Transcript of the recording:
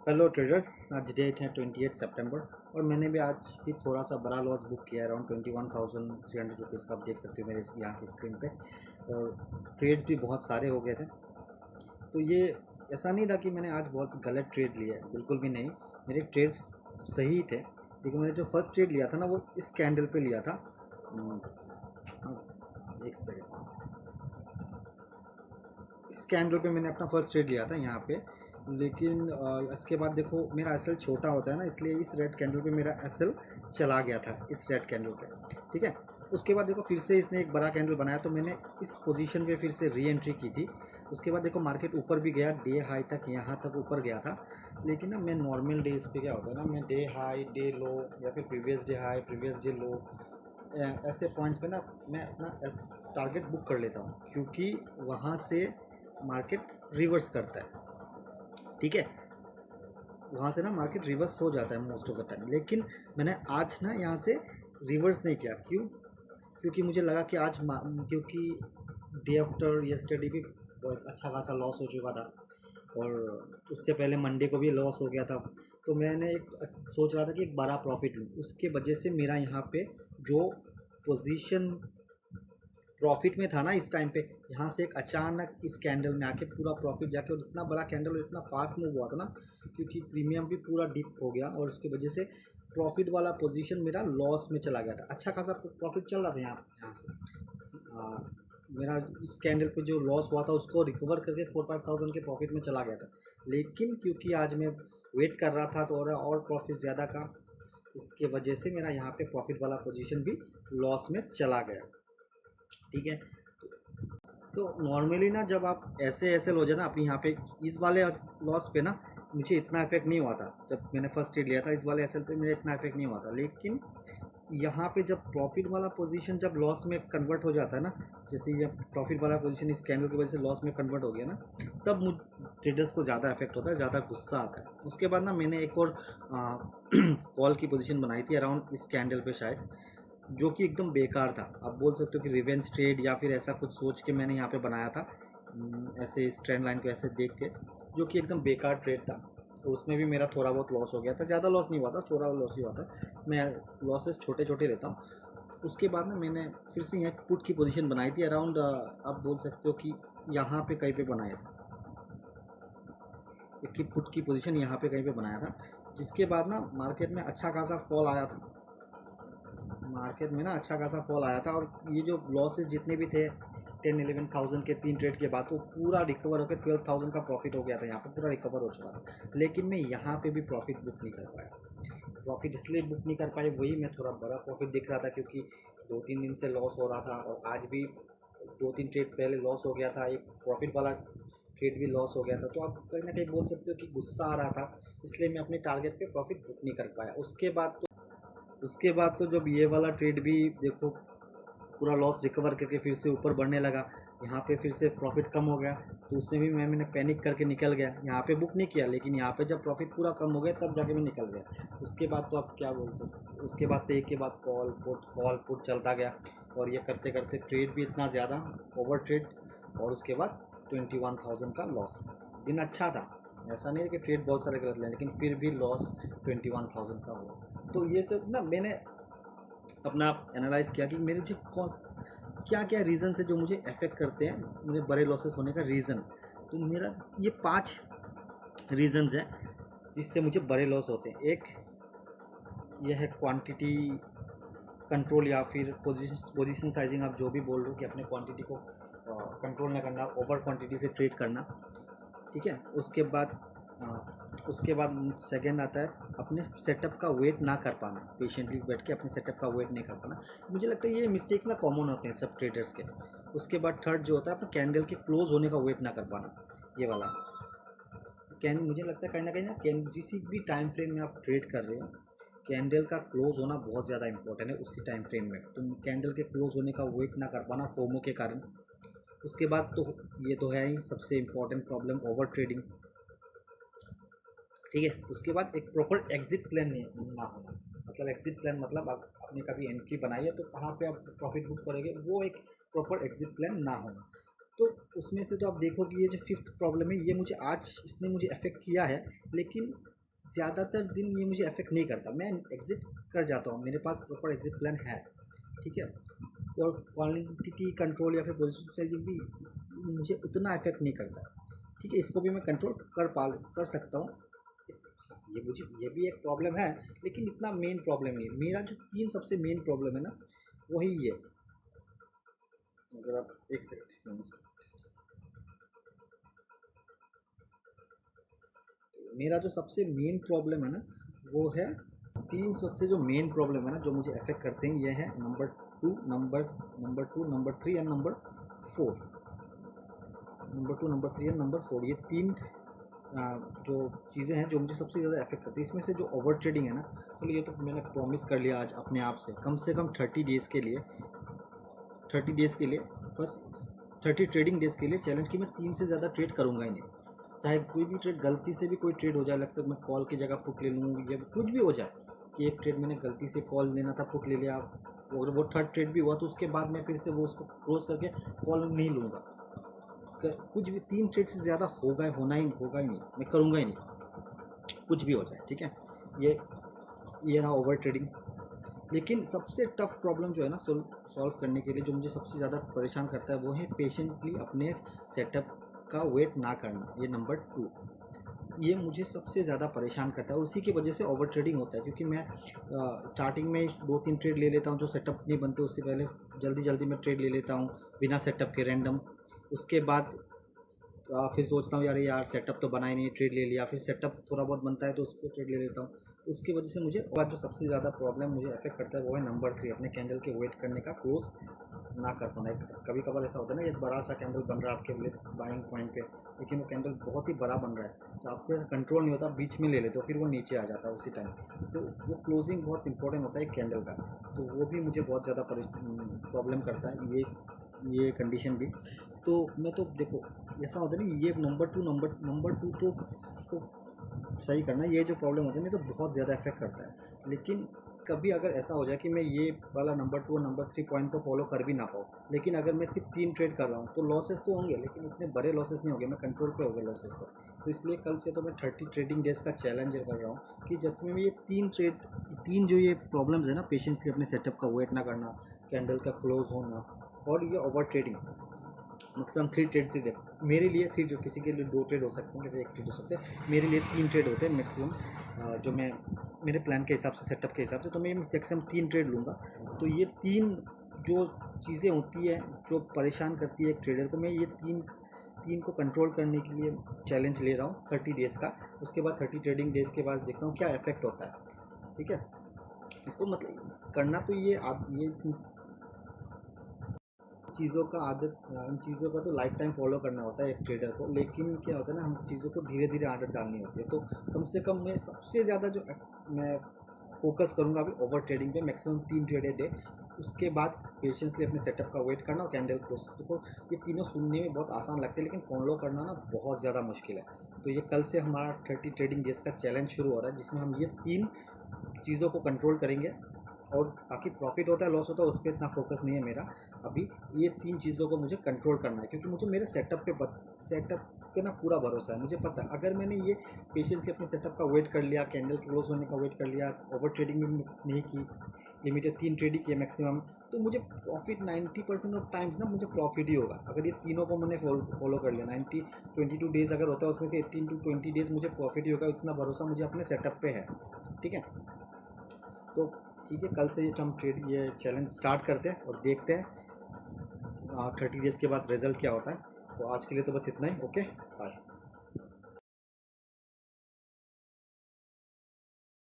Hello traders, आज date है 28 सितंबर और मैंने भी आज भी थोड़ा सा बड़ा लॉस बुक किया है अराउंड 21,300 रुपीज़ का। आप देख सकते हो मेरे यहाँ की स्क्रीन पे। और ट्रेड भी बहुत सारे हो गए थे, तो ये ऐसा नहीं था कि मैंने आज बहुत गलत ट्रेड लिया है, बिल्कुल भी नहीं। मेरे ट्रेड्स सही थे, लेकिन मैंने जो फर्स्ट ट्रेड लिया था ना वो इस कैंडल पे लिया था। एक सेकेंड, इस कैंडल पे मैंने अपना फर्स्ट ट्रेड लिया था यहाँ पे। लेकिन इसके बाद देखो मेरा एसएल छोटा होता है ना, इसलिए इस रेड कैंडल पे मेरा एसएल चला गया था इस रेड कैंडल पे। ठीक है, उसके बाद देखो फिर से इसने एक बड़ा कैंडल बनाया, तो मैंने इस पोजीशन पे फिर से री एंट्री की थी। उसके बाद देखो मार्केट ऊपर भी गया, डे हाई तक यहाँ तक ऊपर गया था। लेकिन ना मैं नॉर्मल डेज पे क्या होता है ना, मैं डे हाई डे लो या फिर previous day high previous day लो, ऐसे पॉइंट्स पे ना मैं अपना टारगेट बुक कर लेता हूँ, क्योंकि वहाँ से मार्केट रिवर्स करता है। ठीक है, वहाँ से ना मार्केट रिवर्स हो जाता है मोस्ट ऑफ द टाइम। लेकिन मैंने आज ना यहाँ से रिवर्स नहीं किया। क्यों? क्योंकि मुझे लगा कि आज क्योंकि डे आफ्टर यस्टरडे भी बहुत अच्छा खासा लॉस हो चुका था, और उससे पहले मंडे को भी लॉस हो गया था। तो मैंने एक सोच रहा था कि एक बड़ा प्रॉफिट लूँ, उसके वजह से मेरा यहाँ पे जो पोजीशन प्रॉफिट में था ना इस टाइम पे, यहाँ से एक अचानक इस कैंडल में आके पूरा प्रॉफिट जाके, और इतना बड़ा कैंडल और इतना फास्ट मूव हुआ था ना, क्योंकि प्रीमियम भी पूरा डिप हो गया और उसकी वजह से प्रॉफिट वाला पोजीशन मेरा लॉस में चला गया था। अच्छा खासा प्रॉफिट चल रहा था यहाँ से। मेरा इस कैंडल पे जो लॉस हुआ था उसको रिकवर करके 4-5 थाउजेंड के प्रॉफिट में चला गया था। लेकिन क्योंकि आज मैं वेट कर रहा था तो और प्रॉफिट ज़्यादा का, इसके वजह से मेरा यहाँ पे प्रॉफिट वाला पोजीशन भी लॉस में चला गया। ठीक है, सो नॉर्मली ना जब आप ऐसे ऐसे लो जाए ना, आप यहाँ पे इस वाले लॉस पे ना मुझे इतना इफेक्ट नहीं हुआ था। जब मैंने फर्स्ट ट्रेड लिया था इस वाले एसएल पे मेरा इतना इफेक्ट नहीं हुआ था। लेकिन यहाँ पे जब प्रॉफिट वाला पोजीशन जब लॉस में कन्वर्ट हो जाता है ना, जैसे ये प्रॉफिट वाला पोजीशन इस कैंडल की वजह से लॉस में कन्वर्ट हो गया ना, तब मुझ ट्रेडर्स को ज़्यादा इफेक्ट होता है, ज़्यादा गुस्सा आता है। उसके बाद ना मैंने एक और कॉल की पोजीशन बनाई थी अराउंड इस कैंडल पे शायद, जो कि एकदम बेकार था। आप बोल सकते हो कि रिवेंज ट्रेड या फिर ऐसा कुछ सोच के मैंने यहाँ पे बनाया था, ऐसे इस ट्रेंड लाइन को ऐसे देख के, जो कि एकदम बेकार ट्रेड था। तो उसमें भी मेरा थोड़ा बहुत लॉस हो गया था, ज़्यादा लॉस नहीं हुआ था, थोड़ा लॉस ही हुआ था। मैं लॉसेस छोटे छोटे लेता हूँ। उसके बाद ना मैंने फिर से यहाँ पुट की पोजीशन बनाई थी अराउंड, आप बोल सकते हो कि यहाँ पे कहीं पे बनाया था, एक पुट की पोजीशन यहाँ पे कहीं पे बनाया था। जिसके बाद ना मार्केट में अच्छा खासा फॉल आया था, मार्केट में ना अच्छा खासा फॉल आया था। और ये जो लॉसेस जितने भी थे 10-11 थाउजेंड के 3 ट्रेड के बाद, वो पूरा रिकवर होकर 12,000 का प्रॉफिट हो गया था, यहाँ पर पूरा रिकवर हो चुका था। लेकिन मैं यहाँ पे भी प्रॉफिट बुक नहीं कर पाया। प्रॉफिट इसलिए बुक नहीं कर पाए, वही मैं थोड़ा बड़ा प्रॉफिट दिख रहा था, क्योंकि 2-3 दिन से लॉस हो रहा था, और आज भी 2-3 ट्रेड पहले लॉस हो गया था, एक प्रॉफिट वाला ट्रेड भी लॉस हो गया था। तो आप कहीं ना कहीं बोल सकते हो कि गुस्सा आ रहा था, इसलिए मैं अपने टारगेट पे प्रॉफिट बुक नहीं कर पाया। उसके बाद तो जब ये वाला ट्रेड भी देखो पूरा लॉस रिकवर करके फिर से ऊपर बढ़ने लगा, यहाँ पे फिर से प्रॉफिट कम हो गया, तो उसमें भी मैंने पैनिक करके निकल गया। यहाँ पे बुक नहीं किया, लेकिन यहाँ पे जब प्रॉफिट पूरा कम हो गया तब जाके मैं निकल गया। उसके बाद तो आप क्या बोल सकते, उसके बाद तो एक के बाद कॉल पुट चलता गया, और ये करते करते ट्रेड भी इतना ज़्यादा ओवर ट्रेड, और उसके बाद 21,000 का लॉस। दिन अच्छा था, ऐसा नहीं है कि ट्रेड बहुत सारे गलत लें, लेकिन फिर भी लॉस 21,000 का हुआ। तो ये सब ना मैंने अपना एनालाइज़ किया कि मेरे जो क्या क्या रीज़न्स है जो मुझे अफेक्ट करते हैं मुझे बड़े लॉसेस होने का रीज़न। तो मेरा ये 5 रीज़न्स हैं जिससे मुझे बड़े लॉस होते हैं। एक ये है क्वांटिटी कंट्रोल, या फिर पोजीशन साइजिंग, आप जो भी बोल रहे हो कि अपने क्वांटिटी को कंट्रोल ना करना, ओवर क्वांटिटी से ट्रेड करना। ठीक है, उसके बाद सेकंड आता है अपने सेटअप का वेट ना कर पाना, पेशेंटली बैठ के अपने सेटअप का वेट नहीं कर पाना। मुझे लगता है ये मिस्टेक्स ना कॉमन होते हैं सब ट्रेडर्स के। उसके बाद थर्ड जो होता है अपने कैंडल के क्लोज होने का वेट ना कर पाना, ये वाला मुझे लगता है कहीं ना कहीं ना जिस भी टाइम फ्रेम में आप ट्रेड कर रहे हो, कैंडल का क्लोज होना बहुत ज़्यादा इंपॉर्टेंट है उसी टाइम फ्रेम में। तुम कैंडल के क्लोज होने का वेट ना कर पाना फोमो के कारण। उसके बाद तो ये तो है ही सबसे इम्पोर्टेंट प्रॉब्लम, ओवर ट्रेडिंग। ठीक है, उसके बाद एक प्रॉपर एग्जिट प्लान नहीं ना होना, मतलब एग्जिट प्लान मतलब आपने कभी एंट्री बनाई है तो कहाँ पे आप प्रॉफिट बुक करोगे, वो एक प्रॉपर एग्जिट प्लान ना होना। तो उसमें से तो आप देखो कि ये जो फिफ्थ प्रॉब्लम है ये मुझे आज इसने मुझे अफेक्ट किया है, लेकिन ज़्यादातर दिन ये मुझे अफेक्ट नहीं करता, मैं एग्ज़िट कर जाता हूँ, मेरे पास प्रॉपर एग्ज़िट प्लान है, ठीक है। और क्वांटिटी कंट्रोल या फिर पोजीशन साइजिंग भी मुझे उतना अफेक्ट नहीं करता, ठीक है। इसको भी मैं कंट्रोल कर सकता हूँ। ये भी एक प्रॉब्लम है, लेकिन इतना मेन प्रॉब्लम नहीं है। मेरा जो 3 सबसे मेन प्रॉब्लम है ना, वही ये। अगर आप एक सेकंड, मेरा जो सबसे मेन प्रॉब्लम है ना, वो है 3 सबसे जो मेन प्रॉब्लम है ना, जो मुझे अफेक्ट करते हैं, ये है number 3 and number 4। Number 3 and number 4, ये 3 जो चीज़ें हैं जो मुझे सबसे ज़्यादा अफेक्ट करती है। इसमें से जो ओवर ट्रेडिंग है ना, तो ये तो मैंने प्रॉमिस कर लिया आज अपने आप से कम 30 डेज़ के लिए, 30 डेज़ के लिए, बस 30 ट्रेडिंग डेज़ के लिए चैलेंज कि मैं 3 से ज़्यादा ट्रेड करूँगा ही नहीं। चाहे कोई भी ट्रेड गलती से भी कोई ट्रेड हो जाए, लगता है मैं कॉल की जगह पुट ले लूँ या कुछ भी हो जाए, कि एक ट्रेड मैंने गलती से कॉल लेना था पुट ले लिया, और वो थर्ड ट्रेड भी हुआ, तो उसके बाद मैं फिर से वो उसको क्लोज करके कॉल नहीं लूँगा। कुछ भी 3 ट्रेड से ज़्यादा होगा ही नहीं, मैं करूँगा ही नहीं, कुछ भी हो जाए, ठीक है। ये रहा ओवर ट्रेडिंग। लेकिन सबसे टफ प्रॉब्लम जो है ना सॉल्व करने के लिए, जो मुझे सबसे ज़्यादा परेशान करता है, वो है पेशेंटली अपने सेटअप का वेट ना करना। ये नंबर 2, ये मुझे सबसे ज़्यादा परेशान करता है, उसी की वजह से ओवर ट्रेडिंग होता है। क्योंकि मैं स्टार्टिंग में 2-3 ट्रेड ले लेता हूँ, जो सेटअप नहीं बनते उससे पहले जल्दी मैं ट्रेड ले लेता हूँ बिना सेटअप के, रैंडम। उसके बाद फिर सोचता हूँ यार सेटअप तो बना ही नहीं, ट्रेड ले लिया, फिर सेटअप थोड़ा बहुत बनता है तो उस पर ट्रेड ले लेता हूँ। तो उसकी वजह से मुझे, और जो सबसे ज़्यादा प्रॉब्लम मुझे अफेक्ट करता है, वो है नंबर 3, अपने कैंडल के वेट करने का, क्लोज ना कर पाना। कभी कभार ऐसा होता है ना, एक बड़ा सा कैंडल बन रहा है आपके लिए बाइंग पॉइंट पे, लेकिन वो कैंडल बहुत ही बड़ा बन रहा है, तो आपको कंट्रोल नहीं होता, बीच में ले लेते हो, फिर वो नीचे आ जाता है उसी टाइम। तो वो क्लोजिंग बहुत इंपॉर्टेंट होता है कैंडल का, तो वो भी मुझे बहुत ज़्यादा प्रॉब्लम करता है, ये कंडीशन भी। तो मैं तो देखो, ऐसा होता है ना, ये नंबर टू तो सही करना, ये जो प्रॉब्लम होती है ना, तो बहुत ज़्यादा इफेक्ट करता है। लेकिन कभी अगर ऐसा हो जाए कि मैं ये वाला नंबर 2 और नंबर 3 पॉइंट को फॉलो कर भी ना पाऊँ, लेकिन अगर मैं सिर्फ 3 ट्रेड कर रहा हूँ, तो लॉसेस तो होंगे, लेकिन उतने बड़े लॉसेस नहीं होंगे, मैं कंट्रोल पे हो गए लॉसेस को। तो इसलिए कल से तो मैं 30 ट्रेडिंग डेज का चैलेंज कर रहा हूँ, कि जिसमें मैं ये 3 जो ये प्रॉब्लम्स है ना, पेशेंसली अपने सेटअप का वेट ना करना, कैंडल का क्लोज होना, और ये ओवर ट्रेडिंग, मैक्सिमम 3 ट्रेड से मेरे लिए 3, जो किसी के लिए 2 ट्रेड हो सकते हैं, किसी 1 ट्रेड हो सकते हैं, मेरे लिए 3 ट्रेड होते हैं मैक्सिमम, जो मैं मेरे प्लान के हिसाब से, सेटअप के हिसाब से, तो मैं मैक्सिमम 3 ट्रेड लूँगा। तो ये 3 जो चीज़ें होती है जो परेशान करती है एक ट्रेडर को, मैं ये तीन को कंट्रोल करने के लिए चैलेंज ले रहा हूँ 30 डेज़ का। उसके बाद 30 ट्रेडिंग डेज़ के बाद देखता हूँ क्या इफेक्ट होता है, ठीक है। इसको मतलब करना तो ये चीज़ों का इन चीज़ों का तो लाइफ टाइम फॉलो करना होता है एक ट्रेडर को, लेकिन क्या होता है ना, हम चीज़ों को धीरे धीरे आदत डालनी होती है। तो कम से कम मैं सबसे ज़्यादा जो मैं फोकस करूँगा अभी ओवर ट्रेडिंग पे, मैक्सिमम 3 ट्रेड ए डे। उसके बाद पेशेंसली अपने सेटअप का वेट करना और कैंडल क्लोज। तो ये तीनों सुनने में बहुत आसान लगते हैं, लेकिन फॉलो करना ना बहुत ज़्यादा मुश्किल है। तो ये कल से हमारा 30 ट्रेडिंग डेज का चैलेंज शुरू हो रहा है, जिसमें हम ये 3 चीज़ों को कंट्रोल करेंगे। और बाकी प्रॉफिट होता है लॉस होता है उस पर इतना फोकस नहीं है मेरा अभी। ये 3 चीज़ों को मुझे कंट्रोल करना है, क्योंकि मुझे मेरे सेटअप पे ना पूरा भरोसा है। मुझे पता है अगर मैंने ये पेशेंस से अपने सेटअप का वेट कर लिया, कैंडल क्लोज होने का वेट कर लिया, ओवर ट्रेडिंग भी नहीं की, लिमिटेड 3 ट्रेड ही किए मैक्सिमम, तो मुझे प्रॉफिट 90% ऑफ टाइम्स ना मुझे प्रॉफिट ही होगा। अगर ये तीनों को मैंने फॉलो कर लिया, 22 डेज़ अगर होता है, उसमें से 18 to 20 डेज़ मुझे प्रॉफिट ही होगा। इतना भरोसा मुझे अपने सेटअप पे है, ठीक है। तो ठीक है, कल से ये हम ट्रेड ये चैलेंज स्टार्ट करते हैं और देखते हैं 30 डेज़ के बाद रिजल्ट क्या होता है। तो आज के लिए तो बस इतना ही। Okay, bye.